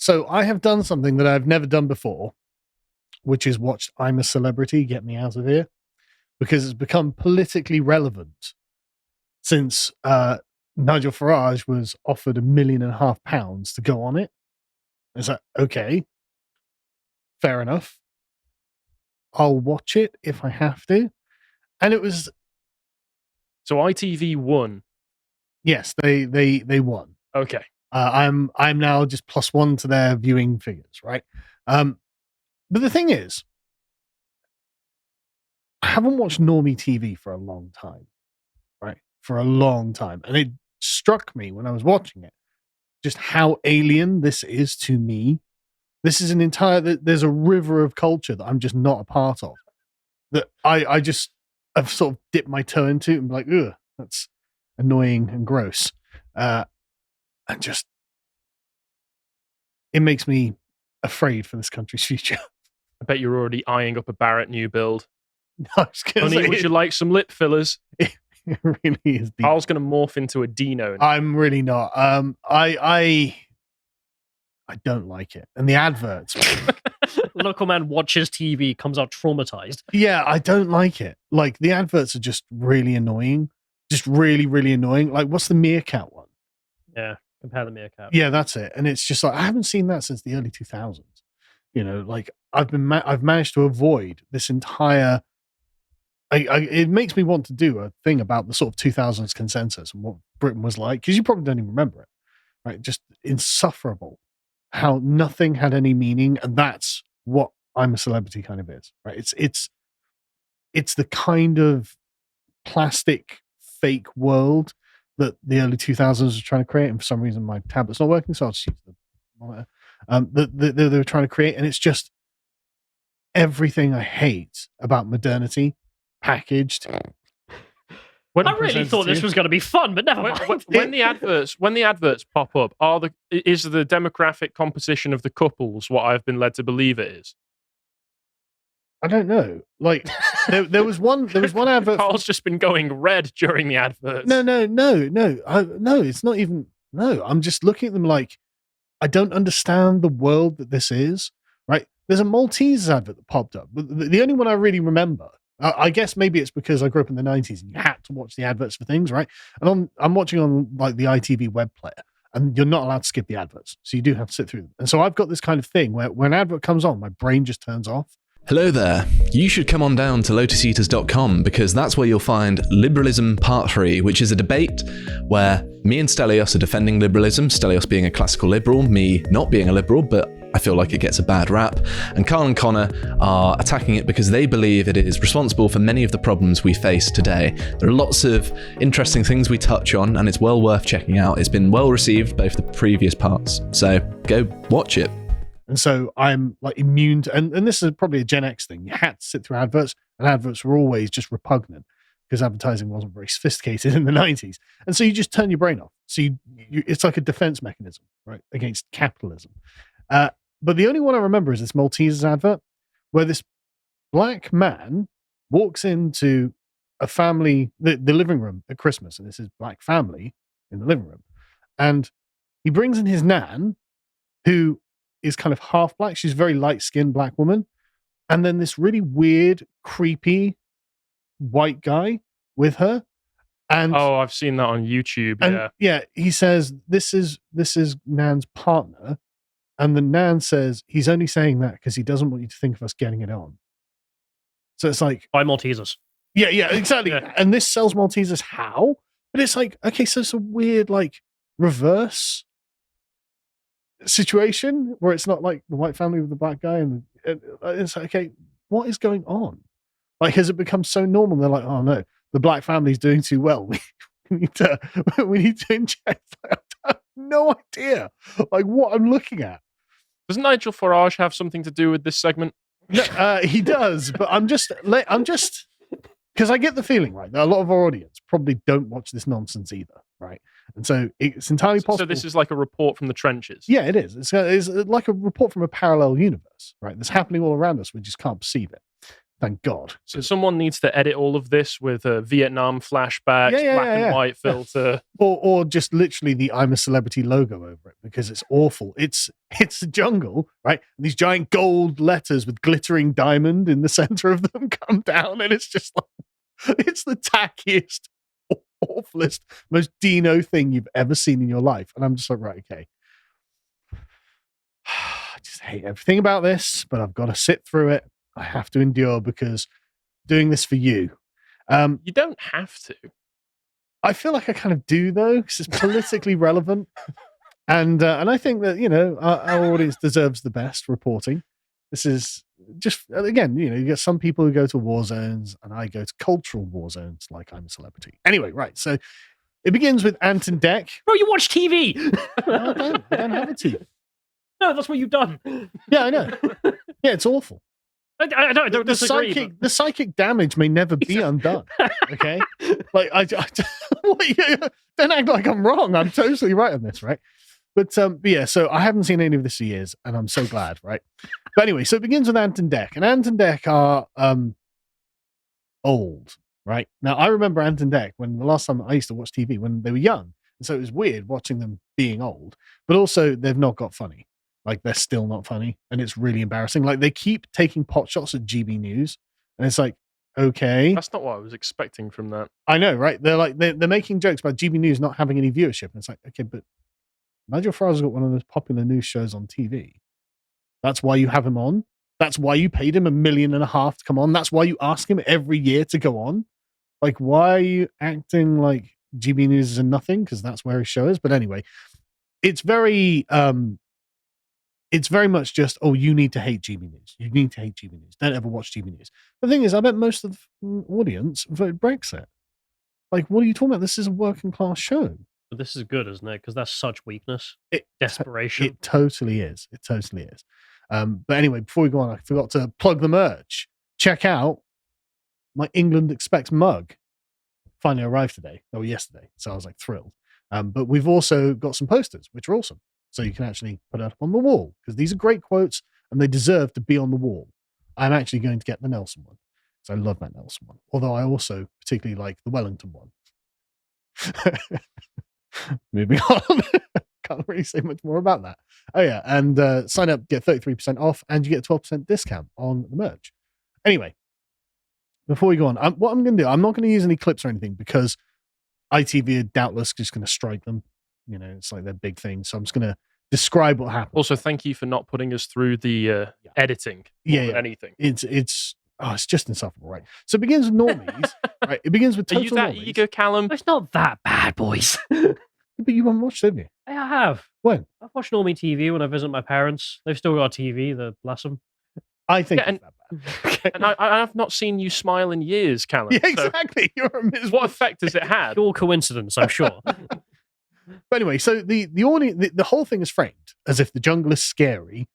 So I have done something that I've never done before, which is watched I'm a Celebrity, Get Me Out of Here, because it's become politically relevant since Nigel Farage was offered £1.5 million to go on it. It's like, okay, fair enough. I'll watch it if I have to. And it was... So ITV won? Yes, they won. Okay. I'm now just +1 to their viewing figures, right? But the thing is, I haven't watched normie TV for a long time, right? For a long time. And it struck me when I was watching it, just how alien this is to me. This is there's a river of culture that I'm just not a part of. That I've sort of dipped my toe into and be like, ugh, that's annoying and gross. And just, it makes me afraid for this country's future. I bet you're already eyeing up a Barrett new build. Honey, would you like some lip fillers? It really is deep. Carl's going to morph into a Dino. I'm really not. I don't like it. And the adverts. Local man watches TV, comes out traumatized. Yeah, I don't like it. Like, the adverts are just really annoying. Just really, really annoying. Like, what's the meerkat one? Yeah, compare the meerkat. Yeah, that's it. And it's just like, I haven't seen that since the early 2000s. You know, like, I've managed to avoid this entire... it makes me want to do a thing about the sort of 2000s consensus and what Britain was like, because you probably don't even remember it, right? Just insufferable how nothing had any meaning, and that's what I'm a Celebrity kind of is, right? It's the kind of plastic fake world that the early 2000s was trying to create, and for some reason my tablet's not working, so I'll just use the monitor. They were trying to create, and it's just everything I hate about modernity packaged. I really thought this was going to be fun, but never mind. When the adverts pop up, is the demographic composition of the couples what I've been led to believe it is? I don't know. Like, there was one advert. Carl's just been going red during the adverts. No. It's not even. No, I'm just looking at them like, I don't understand the world that this is. Right? There's a Maltese advert that popped up, but the only one I really remember. I guess maybe it's because I grew up in the 90s and you had to watch the adverts for things, right? And I'm watching on like the ITV web player, and you're not allowed to skip the adverts. So you do have to sit through them. And so I've got this kind of thing where when an advert comes on, my brain just turns off. Hello there. You should come on down to lotuseaters.com, because that's where you'll find Liberalism Part 3, which is a debate where me and Stelios are defending liberalism, Stelios being a classical liberal, me not being a liberal, but I feel like it gets a bad rap, and Carl and Connor are attacking it because they believe it is responsible for many of the problems we face today. There are lots of interesting things we touch on, and it's well worth checking out. It's been well received, both the previous parts, so go watch it. And so I'm like immune to, and this is probably a Gen X thing. You had to sit through adverts, and adverts were always just repugnant because advertising wasn't very sophisticated in the 90s. And so you just turn your brain off. So it's like a defense mechanism, right, against capitalism. But the only one I remember is this Maltese advert where this black man walks into a family, the living room at Christmas, and this is black family in the living room. And he brings in his nan, who is kind of half black. She's a very light-skinned black woman. And then this really weird, creepy white guy with her. And I've seen that on YouTube. And yeah, he says, this is Nan's partner. And the nan says, he's only saying that because he doesn't want you to think of us getting it on. So it's like... Buy Maltesers. Yeah, exactly. Yeah. And this sells Maltesers how? But it's like, okay, so it's a weird, like, reverse situation where it's not like the white family with the black guy. And it's like, okay, what is going on? Like, has it become so normal? They're like, oh no, the black family's doing too well. We need to inject. I have no idea, like, what I'm looking at. Does Nigel Farage have something to do with this segment? No, he does, but I'm just because I get the feeling, right, that a lot of our audience probably don't watch this nonsense either, right? And so it's entirely possible. So this is like a report from the trenches. Yeah, it is. It's like a report from a parallel universe, right? That's happening all around us. We just can't perceive it. Thank God. So someone needs to edit all of this with a Vietnam flashbacks, black and white filter. Or just literally the I'm a Celebrity logo over it, because it's awful. It's a jungle, right? And these giant gold letters with glittering diamond in the center of them come down, and it's just like, it's the tackiest, awfulest, most Dino thing you've ever seen in your life. And I'm just like, right, okay. I just hate everything about this, but I've got to sit through it. I have to endure, because doing this for you. You don't have to. I feel like I kind of do, though, because it's politically relevant. And I think that, our audience deserves the best reporting. This is just, again, you get some people who go to war zones, and I go to cultural war zones like I'm a Celebrity. Anyway, right. So it begins with Ant and Dec. Bro, you watch TV. No, I don't have a TV. No, that's what you've done. Yeah, I know. Yeah, it's awful. I don't disagree. The psychic damage may never be undone. Okay, like don't act like I'm wrong. I'm totally right on this, right? But yeah. So I haven't seen any of this for years, and I'm so glad, right? But anyway, so it begins with Ant and Dec, and Ant and Dec are old, right? Now I remember Ant and Dec when the last time I used to watch TV when they were young, and so it was weird watching them being old. But also, they've not got funny. Like, they're still not funny, and it's really embarrassing. Like, they keep taking pot shots at GB News, and it's like, okay. That's not what I was expecting from that. I know, right? They're making jokes about GB News not having any viewership, and it's like, okay, but Nigel Farage's got one of those popular news shows on TV. That's why you have him on. That's why you paid him $1.5 million to come on. That's why you ask him every year to go on. Like, why are you acting like GB News is a nothing? Because that's where his show is. But anyway, it's very much just, oh, you need to hate GB News. You need to hate GB News. Don't ever watch GB News. The thing is, I bet most of the audience voted Brexit. Like, what are you talking about? This is a working class show. But this is good, isn't it? Because that's such weakness. Desperation. It totally is. It totally is. But anyway, before we go on, I forgot to plug the merch. Check out my England Expects mug. Finally arrived today. Oh, yesterday. So I was like thrilled. But we've also got some posters, which are awesome. So you can actually put it up on the wall, because these are great quotes and they deserve to be on the wall. I'm actually going to get the Nelson one, because I love that Nelson one. Although I also particularly like the Wellington one. Moving on. Can't really say much more about that. Oh yeah, and sign up, get 33% off, and you get a 12% discount on the merch. Anyway, before we go on, what I'm going to do, I'm not going to use any clips or anything, because ITV are doubtless just going to strike them. It's like their big thing. So I'm just going to describe what happened. Also, thank you for not putting us through the editing. More than anything. It's just insufferable, right? So it begins with normies, right? It begins with total Are you that normies. eager, Callum? It's not that bad, boys. But you haven't watched, have you? I have. When? I've watched Normie TV when I visit my parents. They've still got a TV, bless them. I think and, it's that bad. And I've not seen you smile in years, Callum. Yeah, exactly. So you're a miserable. What effect has it had? Pure coincidence, I'm sure. But anyway, so the audience, the whole thing is framed as if the jungle is scary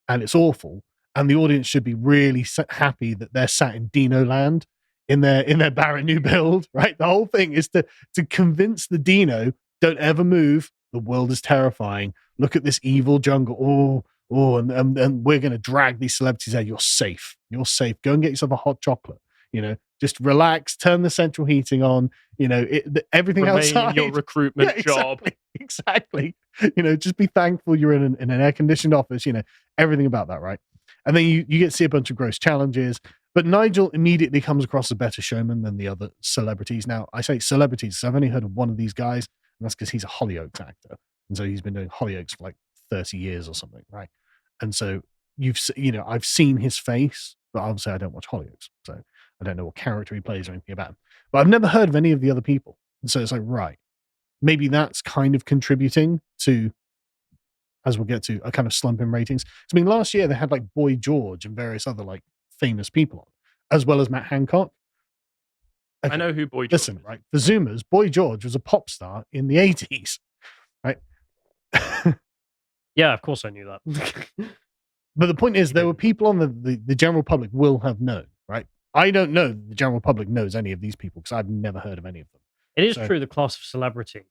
and it's awful, and the audience should be really happy that they're sat in Dino land in their barren new build, right? The whole thing is to convince the Dino, don't ever move. The world is terrifying. Look at this evil jungle. And we're going to drag these celebrities out. You're safe. You're safe. Go and get yourself a hot chocolate. Just relax, turn the central heating on, everything Remain outside. In your recruitment job. Exactly. Just be thankful you're in an air-conditioned office, everything about that, right? And then you get to see a bunch of gross challenges. But Nigel immediately comes across as a better showman than the other celebrities. Now, I say celebrities, so I've only heard of one of these guys, and that's because he's a Hollyoaks actor. And so he's been doing Hollyoaks for like 30 years or something, right? And so I've seen his face, but obviously I don't watch Hollyoaks, so I don't know what character he plays or anything about him. But I've never heard of any of the other people. And so it's like, right, maybe that's kind of contributing to, as we'll get to, a kind of slump in ratings. I mean, last year they had like Boy George and various other like famous people on, as well as Matt Hancock. Okay. I know who Boy George Listen, is. Right? For Zoomers, Boy George was a pop star in the 80s, right? Yeah, of course I knew that. But the point is, there were people on the general public will have known, right? I don't know that the general public knows any of these people because I've never heard of any of them. It is true, the class of celebrity.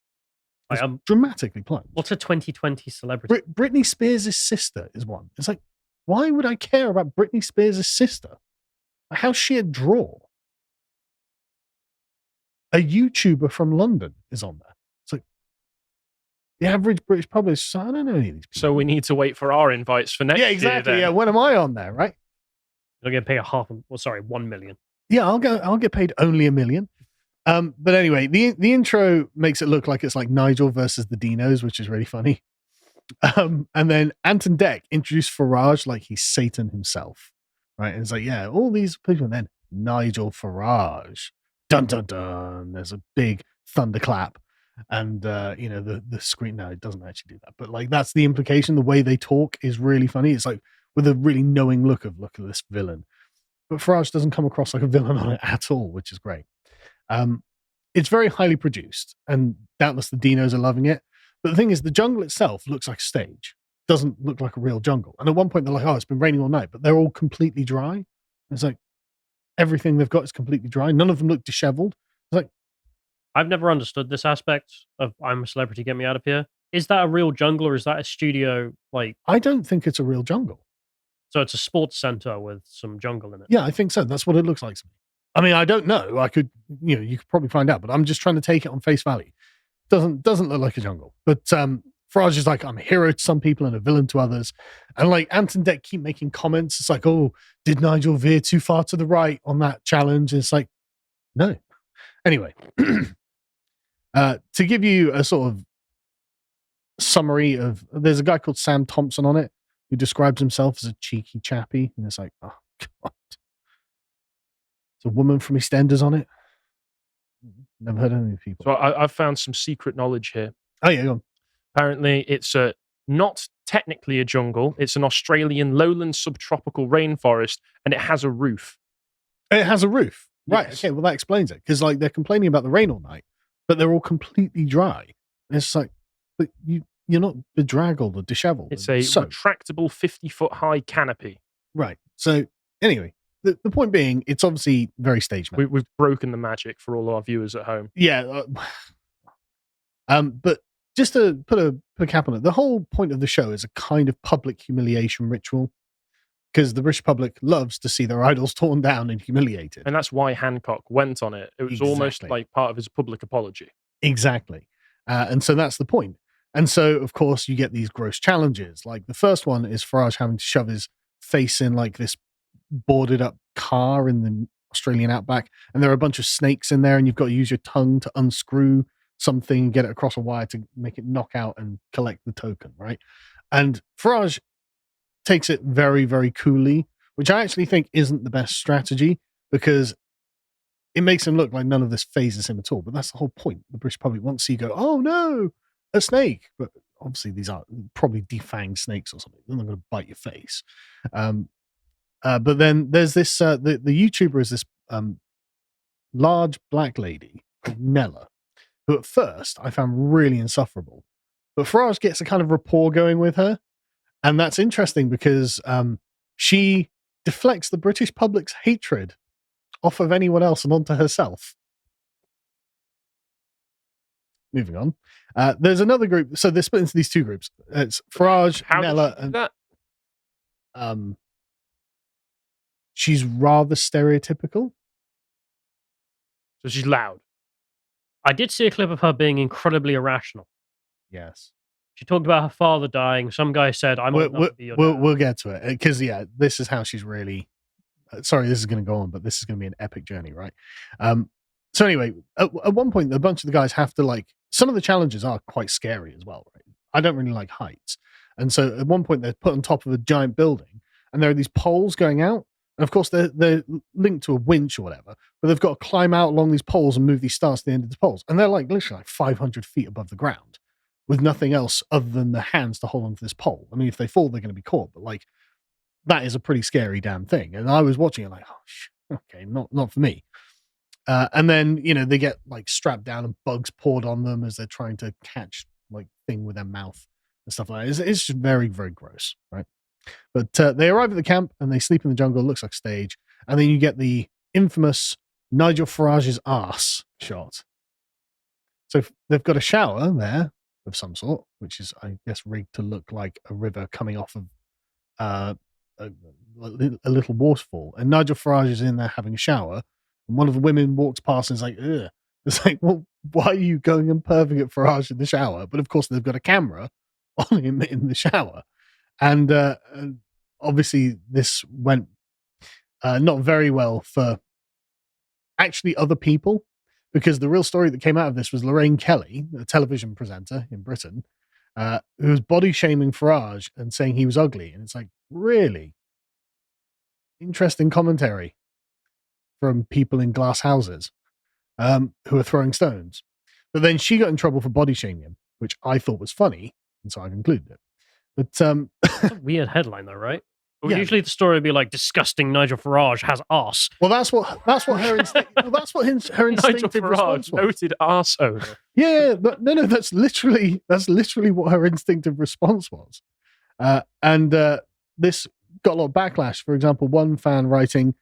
It's dramatically plunged. What's a 2020 celebrity? Britney Spears' sister is one. It's like, why would I care about Britney Spears' sister? How's she a draw? A YouTuber from London is on there. It's like the average British publisher. I don't know any of these people. So we need to wait for our invites for next year. Yeah, exactly. Then. Yeah, when am I on there? Right? You'll get paid 1 million. Yeah, I'll get paid only $1 million. But anyway, the intro makes it look like it's like Nigel versus the Dinos, which is really funny. And then Anton Deck introduced Farage like he's Satan himself, right? And it's like, yeah, all these people, and then Nigel Farage, dun dun dun. There's a big thunderclap, and the screen. No, it doesn't actually do that, but like that's the implication. The way they talk is really funny. It's like with a really knowing look at this villain, but Farage doesn't come across like a villain on it at all, which is great. It's very highly produced, and doubtless the Dinos are loving it. But the thing is, the jungle itself looks like a stage. Doesn't look like a real jungle. And at one point, they're like, "Oh, it's been raining all night," but they're all completely dry. It's like everything they've got is completely dry. None of them look disheveled. It's like I've never understood this aspect of "I'm a celebrity, get me out of here." Is that a real jungle, or is that a studio? Like, I don't think it's a real jungle. So it's a sports center with some jungle in it. Yeah, I think so. That's what it looks like to me. I mean, I don't know. I could, you could probably find out, but I'm just trying to take it on face value. Doesn't look like a jungle. But Farage is like, I'm a hero to some people and a villain to others. And like Anton Deck keep making comments. It's like, oh, did Nigel veer too far to the right on that challenge? And it's like, no. Anyway, to give you a sort of summary of, there's a guy called Sam Thompson on it who describes himself as a cheeky chappy. And it's like, oh, God. There's a woman from EastEnders on it. Never heard of any people. So I've found some secret knowledge here. Oh, yeah, go on. Apparently, it's not technically a jungle. It's an Australian lowland subtropical rainforest, and it has a roof. It has a roof. Right, Yes. okay, well, that explains it. Because, like, they're complaining about the rain all night, but they're all completely dry. And it's like, but you're not bedraggled or disheveled. It's a retractable 50-foot high canopy. Right. So, anyway, the point being, it's obviously very stage managed. We've broken the magic for all our viewers at home. Yeah. But just to put a cap on it, the whole point of the show is a kind of public humiliation ritual, because the British public loves to see their idols torn down and humiliated. And that's why Hancock went on it. It was almost like part of his public apology. Exactly. And so that's the point. And so, of course, you get these gross challenges. Like the first one is Farage having to shove his face in like this boarded up car in the Australian outback, and there are a bunch of snakes in there, and you've got to use your tongue to unscrew something and get it across a wire to make it knock out and collect the token, right? And Farage takes it very, very coolly, which I actually think isn't the best strategy, because it makes him look like none of this phases him at all. But that's the whole point. The British public wants to see you go, oh no, a snake. But obviously these are probably defanged snakes or something. They're not going to bite your face. But then there's this, the YouTuber is this large black lady called Nella, who at first I found really insufferable. But Farage gets a kind of rapport going with her. And that's interesting because she deflects the British public's hatred off of anyone else and onto herself. Moving on. There's another group. So they're split into these two groups. It's Farage, Nella, and that? She's rather stereotypical. So she's loud. I did see a clip of her being incredibly irrational. Yes. She talked about her father dying. Some guy said, "I might not be your dad." We'll get to it, because this is how she's really. Sorry, this is going to go on, but this is going to be an epic journey, right? So anyway, at one point, a bunch of the guys have to, like, some of the challenges are quite scary as well, right? I don't really like heights, and so at one point they're put on top of a giant building, and there are these poles going out. And of course, they're linked to a winch or whatever, but they've got to climb out along these poles and move these stars to the end of the poles. And they're like literally like 500 feet above the ground with nothing else other than the hands to hold onto this pole. I mean, if they fall, they're going to be caught, but like that is a pretty scary damn thing. And I was watching it like, oh, okay, not for me. And then, they get like strapped down and bugs poured on them as they're trying to catch like thing with their mouth and stuff like that. It's just very, very gross, right? But they arrive at the camp and they sleep in the jungle. It looks like stage. And then you get the infamous Nigel Farage's ass shot. So they've got a shower there of some sort, which is, I guess, rigged to look like a river coming off of a little waterfall, and Nigel Farage is in there having a shower, and one of the women walks past and is like, ugh. It's like, well, why are you going and perving at Farage in the shower? But of course, they've got a camera on him in the shower. And obviously, this went not very well for actually other people, because the real story that came out of this was Lorraine Kelly, a television presenter in Britain, who was body shaming Farage and saying he was ugly. And it's like, really? Interesting commentary from people in glass houses who are throwing stones. But then she got in trouble for body shaming him, which I thought was funny, and so I've included it. But That's a weird headline, though, right? Well, Yeah. Usually the story would be like, disgusting Nigel Farage has arse. well, that's what her Nigel instinctive response Farage, was. noted arse owner. Yeah, no, that's literally what her instinctive response was. And this got a lot of backlash. For example, one fan writing,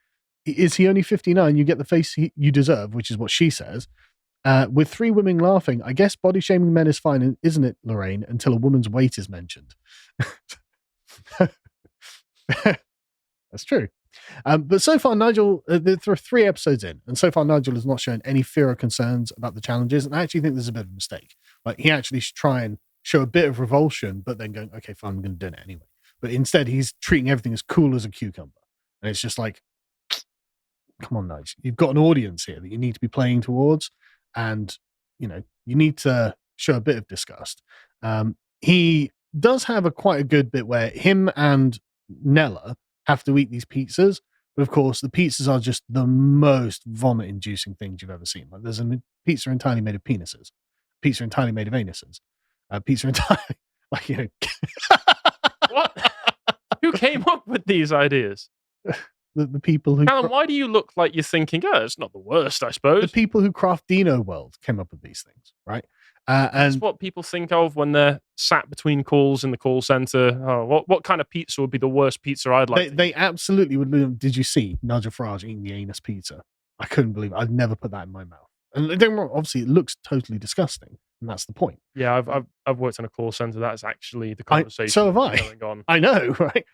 "Is he only 59? You get the face you deserve," which is what she says. With 3 women laughing, I guess body shaming men is fine, isn't it, Lorraine? Until a woman's weight is mentioned. That's true. But so far, Nigel, there are 3 episodes in, and so far Nigel has not shown any fear or concerns about the challenges. And I actually think this is a bit of a mistake. Like, he actually should try and show a bit of revulsion, but then going, okay, fine, I'm going to do it anyway. But instead, he's treating everything as cool as a cucumber. And it's just like, come on, Nigel, you've got an audience here that you need to be playing towards. And, you need to show a bit of disgust. He does have quite a good bit where him and Nella have to eat these pizzas. But of course, the pizzas are just the most vomit-inducing things you've ever seen. Like, there's a pizza entirely made of penises, pizza entirely made of anuses, pizza entirely, What? Who came up with these ideas? the people who Callum, why do you look like you're thinking, oh, it's not the worst, I suppose? the people who craft Dino World came up with these things, right? That's And what people think of when they're sat between calls in the call center. Oh, what kind of pizza would be the worst pizza I'd like? they absolutely would. Did you see Nigel Farage eating the anus pizza? I couldn't believe it. I'd never put that in my mouth. And don't get me wrong, obviously it looks totally disgusting, and that's the point. Yeah, I've worked in a call center. That's actually the conversation. So have I. Going on. I know, right?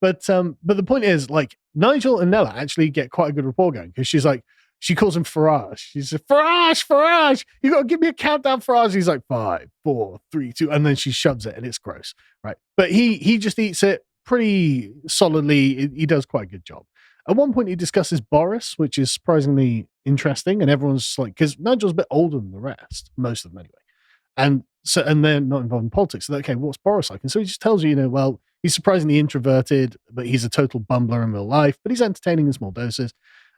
But the point is, like, Nigel and Nella actually get quite a good rapport going, because she's like, she calls him Farage. She says, Farage, you got to give me a countdown, Farage. He's like, 5, 4, 3, 2, and then she shoves it, and it's gross, right? But he just eats it pretty solidly. He does quite a good job. At one point, he discusses Boris, which is surprisingly interesting, and everyone's like, because Nigel's a bit older than the rest, most of them anyway, and they're not involved in politics. So they're, okay, what's Boris like? And so he just tells you, well, he's surprisingly introverted, but he's a total bumbler in real life, but he's entertaining in small doses.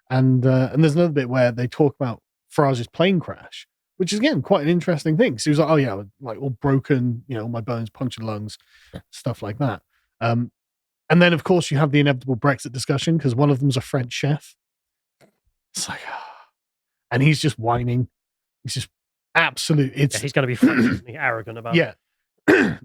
And there's another bit where they talk about Farage's plane crash, which is, again, quite an interesting thing. So he was like, oh yeah, like all broken, all my bones, punctured lungs, stuff like that. And then, of course, you have the inevitable Brexit discussion, because one of them's a French chef. It's like, and he's just whining. He's just absolute. He's going to be frighteningly arrogant about it. Yeah.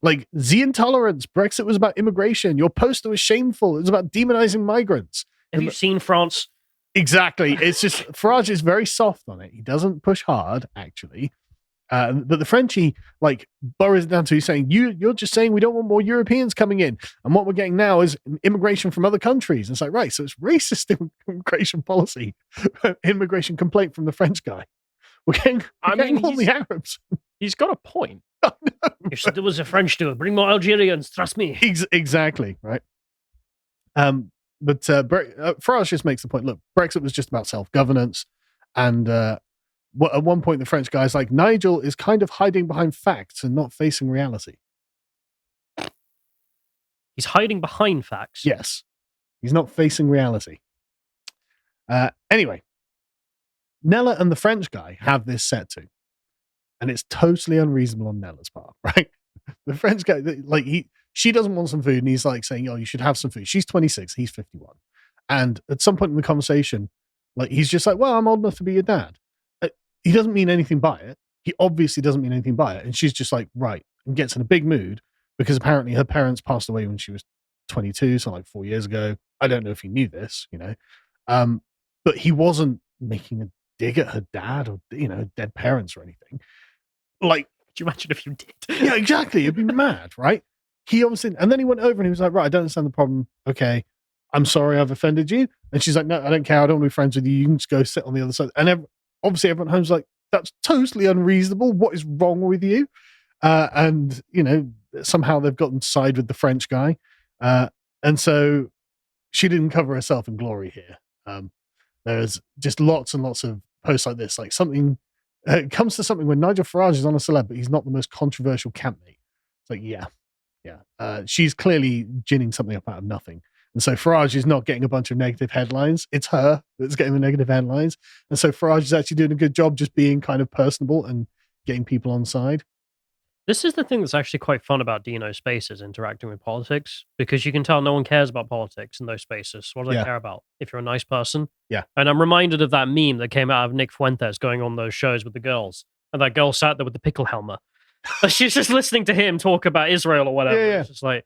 Like, the intolerance. Brexit was about immigration. Your poster was shameful. It was about demonizing migrants. Have you seen France? Exactly. It's just, Farage is very soft on it. He doesn't push hard, actually. But the Frenchie, like, boils it down to, he's saying, you're just saying we don't want more Europeans coming in. And what we're getting now is immigration from other countries. And it's like, right, so it's racist immigration policy. Immigration complaint from the French guy. We're getting all the Arabs. He's got a point. Oh, no. You should do as a French do. Bring more Algerians, trust me. Exactly, right? But Farage just makes the point, look, Brexit was just about self-governance. And at one point, the French guy's like, Nigel is kind of hiding behind facts and not facing reality. He's hiding behind facts. Yes. He's not facing reality. Anyway, Nella and the French guy have this set to. And it's totally unreasonable on Nella's part, right? The French guy, like, she doesn't want some food, and he's like saying, oh, you should have some food. She's 26, he's 51. And at some point in the conversation, like, he's just like, well, I'm old enough to be your dad. He doesn't mean anything by it. He obviously doesn't mean anything by it. And she's just like, right, and gets in a big mood, because apparently her parents passed away when she was 22, so like 4 years ago. I don't know if he knew this, but he wasn't making a dig at her dad or, dead parents or anything. Like, Could you imagine if you did? yeah, exactly. It'd be mad, right? he obviously, and then he went over and he was like, right, I don't understand the problem. Okay, I'm sorry I've offended you. And she's like, no, I don't care. I don't want to be friends with you. You can just go sit on the other side. And obviously everyone at home's like, that's totally unreasonable. What is wrong with you? And, somehow they've gotten to side with the French guy. And so she didn't cover herself in glory here. There's just lots and lots of posts like this, like something, it comes to something when Nigel Farage is on a celeb, but he's not the most controversial campmate. It's like, yeah. She's clearly ginning something up out of nothing. And so Farage is not getting a bunch of negative headlines. It's her that's getting the negative headlines. And so Farage is actually doing a good job just being kind of personable and getting people on side. This is the thing that's actually quite fun about Dino Spaces interacting with politics, because you can tell no one cares about politics in those spaces. What do they care about? If you're a nice person. Yeah. And I'm reminded of that meme that came out of Nick Fuentes going on those shows with the girls. And that girl sat there with the pickle helmet. She's just listening to him talk about Israel or whatever. Yeah. It's just like,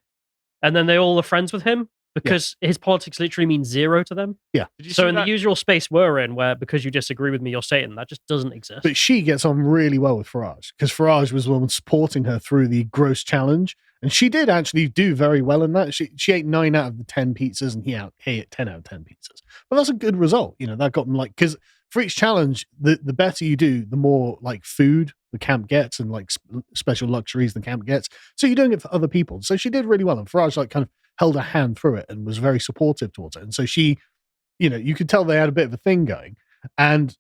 and then they all are friends with him because his politics literally means zero to them. Yeah. So in the usual space we're in, where because you disagree with me, you're Satan, that just doesn't exist. But she gets on really well with Farage because Farage was the one supporting her through the gross challenge. And she did actually do very well in that. She ate 9 out of the 10 pizzas and he ate 10 out of 10 pizzas. But that's a good result. That got them because for each challenge, the better you do, the more like food the camp gets and like special luxuries the camp gets. So you're doing it for other people. So she did really well. And Farage like kind of held her hand through it and was very supportive towards it. And so she, you could tell they had a bit of a thing going. And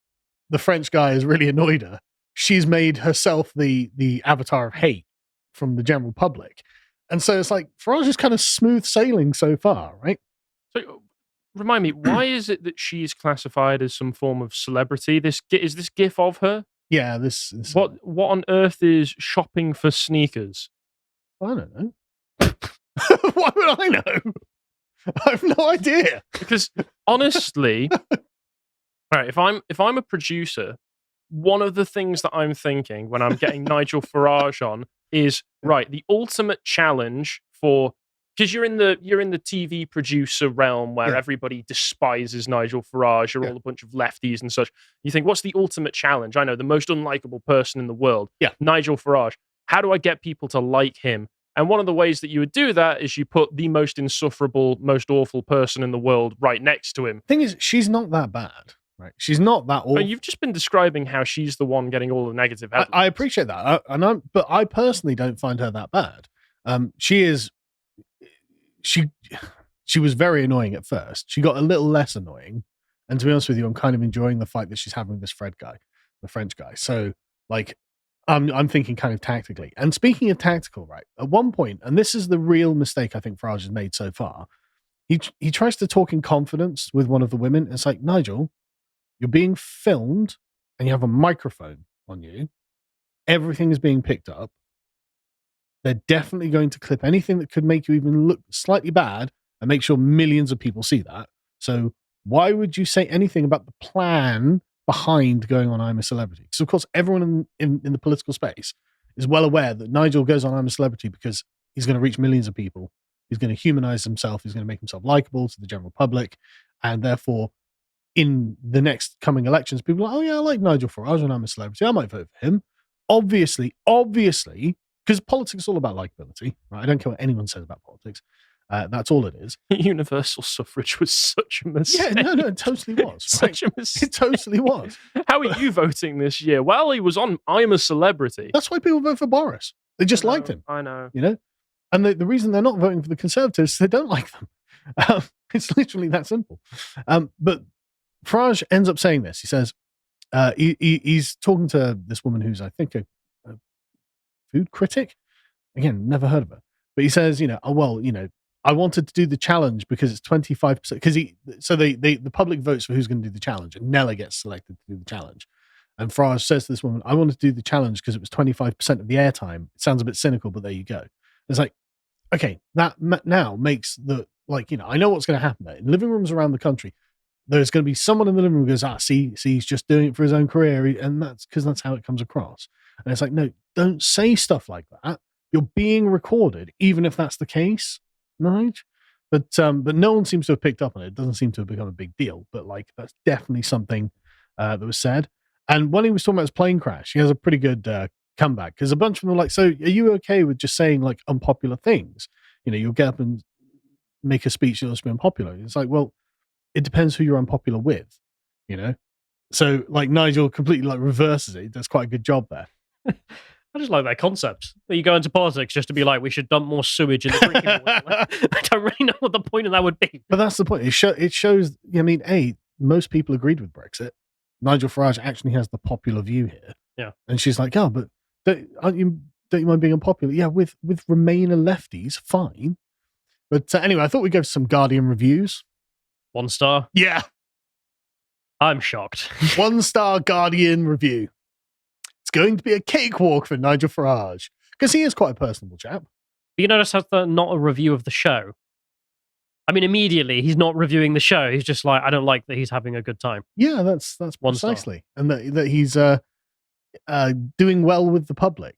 the French guy has really annoyed her. She's made herself the avatar of hate from the general public. And so it's like, Farage is kind of smooth sailing so far, right? So remind me, why is it that she's classified as some form of celebrity? Is this gif of her? Yeah, this what on earth is shopping for sneakers? I don't know. Why would I know? I have no idea. Because honestly, right, if I'm a producer, one of the things that I'm thinking when I'm getting Nigel Farage on is right, the ultimate challenge for, because you're in the TV producer realm where everybody despises Nigel Farage, you're all a bunch of lefties and such. You think, what's the ultimate challenge? I know, the most unlikable person in the world. Yeah. Nigel Farage. How do I get people to like him? And one of the ways that you would do that is you put the most insufferable, most awful person in the world right next to him. Thing is, she's not that bad, right? She's not that awful. But you've just been describing how she's the one getting all the negative headlines. I appreciate that, but I personally don't find her that bad. She was very annoying at first. She got a little less annoying, and to be honest with you, I'm kind of enjoying the fight that she's having with this the French guy. So, like, I'm thinking kind of tactically. And speaking of tactical, right, at one point, and this is the real mistake I think Farage has made so far, he tries to talk in confidence with one of the women. It's like, Nigel, you're being filmed and you have a microphone on you. Everything is being picked up. They're definitely going to clip anything that could make you even look slightly bad and make sure millions of people see that. So why would you say anything about the plan behind going on I'm a Celebrity? Because, of course, everyone in the political space is well aware that Nigel goes on I'm a Celebrity because he's going to reach millions of people. He's going to humanize himself. He's going to make himself likable to the general public. And therefore, in the next coming elections, people are like, oh, yeah, I like Nigel Farage and I'm a Celebrity. I might vote for him. Obviously, because politics is all about likability, right? I don't care what anyone says about politics. That's all it is. Universal suffrage was such a mistake. Yeah, no, it totally was. Such a mistake. It totally was. How are you voting this year? Well, he was on I'm a Celebrity. That's why people vote for Boris. They just liked him. I know. And the reason they're not voting for the Conservatives is they don't like them. It's literally that simple. But Farage ends up saying this. He says, he's talking to this woman who's, I think, a food critic. Again, never heard of her. But he says, I wanted to do the challenge because it's 25%. Because the public votes for who's going to do the challenge, and Nella gets selected to do the challenge. And Farage says to this woman, I wanted to do the challenge because it was 25% of the airtime. It sounds a bit cynical, but there you go. It's like, okay, that now makes I know what's going to happen there. In living rooms around the country, there's going to be someone in the living room who goes, see, he's just doing it for his own career. And that's because that's how it comes across. And it's like, no, don't say stuff like that. You're being recorded, even if that's the case, Nige. But no one seems to have picked up on it. It doesn't seem to have become a big deal. But that's definitely something that was said. And when he was talking about his plane crash, he has a pretty good comeback, because a bunch of them were like, so are you okay with just saying like unpopular things? You'll get up and make a speech that'll be unpopular. It's like, well, it depends who you're unpopular with, So like Nigel completely like reverses it. He does quite a good job there. I just like that concept. That you go into politics just to be like, we should dump more sewage in the drinking water. I don't really know what the point of that would be. But that's the point. It shows, most people agreed with Brexit. Nigel Farage actually has the popular view here. Yeah. And she's like, oh, but don't you mind being unpopular? Yeah, with Remainer lefties, fine. But anyway, I thought we'd go for some Guardian reviews. 1 star. Yeah. I'm shocked. 1-star Guardian review. It's going to be a cakewalk for Nigel Farage, because he is quite a personable chap. But you notice that's not a review of the show. I mean, immediately, he's not reviewing the show. He's just like, I don't like that he's having a good time. Yeah, that's 1 star. precisely. And that he's doing well with the public.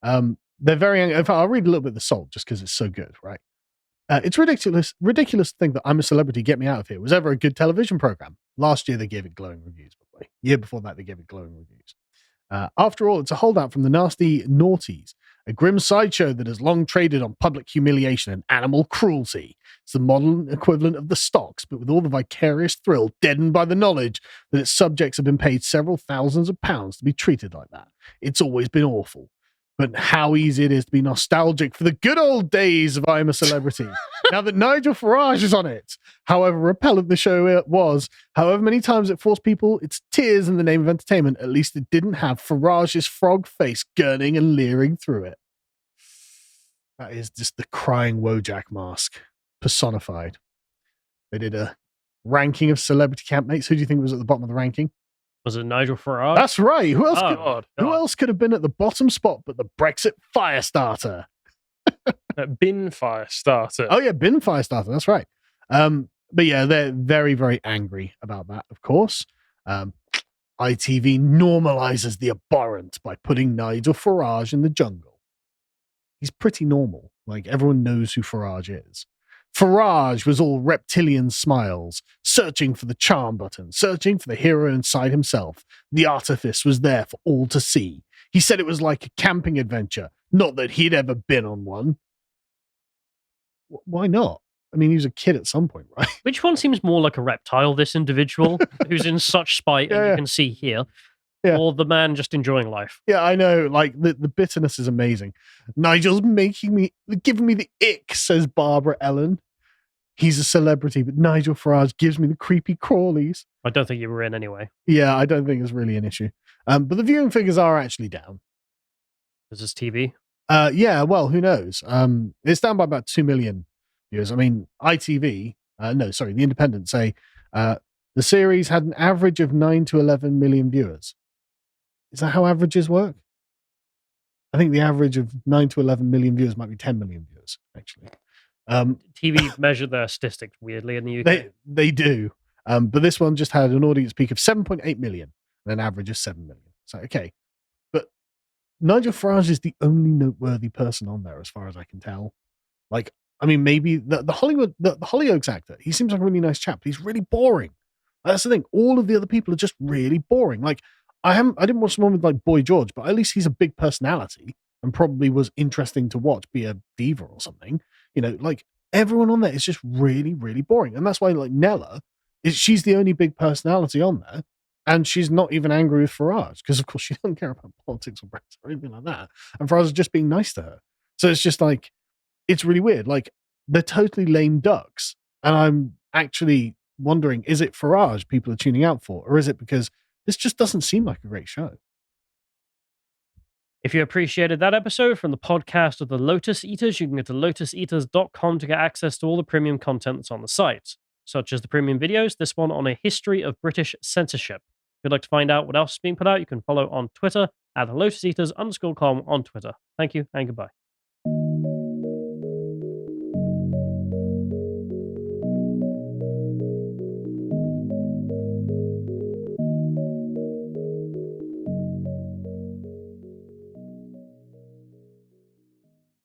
They're very angry. In fact, I'll read a little bit of the salt just because it's so good, right? It's ridiculous to think that I'm a Celebrity, Get Me Out of Here was ever a good television program. Last year, they gave it glowing reviews, by the way. Year before that, they gave it glowing reviews. After all, it's a holdout from the nasty naughties, a grim sideshow that has long traded on public humiliation and animal cruelty. It's the modern equivalent of the stocks, but with all the vicarious thrill deadened by the knowledge that its subjects have been paid several thousands of pounds to be treated like that. It's always been awful. But how easy it is to be nostalgic for the good old days of I'm a Celebrity. Now that Nigel Farage is on it, however repellent the show was, however many times it forced people its tears in the name of entertainment, at least it didn't have Farage's frog face gurning and leering through it. That is just the crying Wojak mask personified. They did a ranking of celebrity campmates. Who do you think was at the bottom of the ranking? Was it Nigel Farage? That's right. Who else? God. Who else could have been at the bottom spot but the Brexit fire starter? Bin fire starter. Oh yeah, bin fire starter. That's right. But yeah, they're very, very angry about that. Of course, ITV normalizes the abhorrent by putting Nigel Farage in the jungle. He's pretty normal. Like everyone knows who Farage is. Farage was all reptilian smiles, searching for the charm button, searching for the hero inside himself. The artifice was there for all to see. He said it was like a camping adventure, not that he'd ever been on one. Why not? I mean, he was a kid at some point, right? Which one seems more like a reptile, this individual, who's in such spite, and you can see here, or the man just enjoying life? Yeah, I know. Like, the bitterness is amazing. Nigel's giving me the ick, says Barbara Ellen. He's a celebrity, but Nigel Farage gives me the creepy crawlies. I don't think you were in anyway. Yeah, I don't think it's really an issue. But the viewing figures are actually down. Is this TV? Yeah, well, who knows? It's down by about 2 million viewers. I mean, ITV, the Independent say the series had an average of 9 to 11 million viewers. Is that how averages work? I think the average of 9 to 11 million viewers might be 10 million viewers, actually. TV measure their statistics weirdly in the UK. They do. But this one just had an audience peak of 7.8 million and an average of 7 million. So, okay. But Nigel Farage is the only noteworthy person on there, as far as I can tell. Like, I mean, maybe the Hollyoaks actor, he seems like a really nice chap, but he's really boring. That's the thing. All of the other people are just really boring. Like, I didn't watch the one with like Boy George, but at least he's a big personality and probably was interesting to watch, be a diva or something. Like everyone on there is just really, really boring. And that's why like Nella, she's the only big personality on there. And she's not even angry with Farage because of course she doesn't care about politics or Brexit or anything like that. And Farage is just being nice to her. So it's just like, it's really weird. Like they're totally lame ducks. And I'm actually wondering, is it Farage people are tuning out for? Or is it because this just doesn't seem like a great show? If you appreciated that episode from the podcast of the Lotus Eaters, you can go to lotuseaters.com to get access to all the premium content that's on the site, such as the premium videos, this one on a history of British censorship. If you'd like to find out what else is being put out, you can follow on Twitter at lotuseaters_com on Twitter. Thank you and goodbye.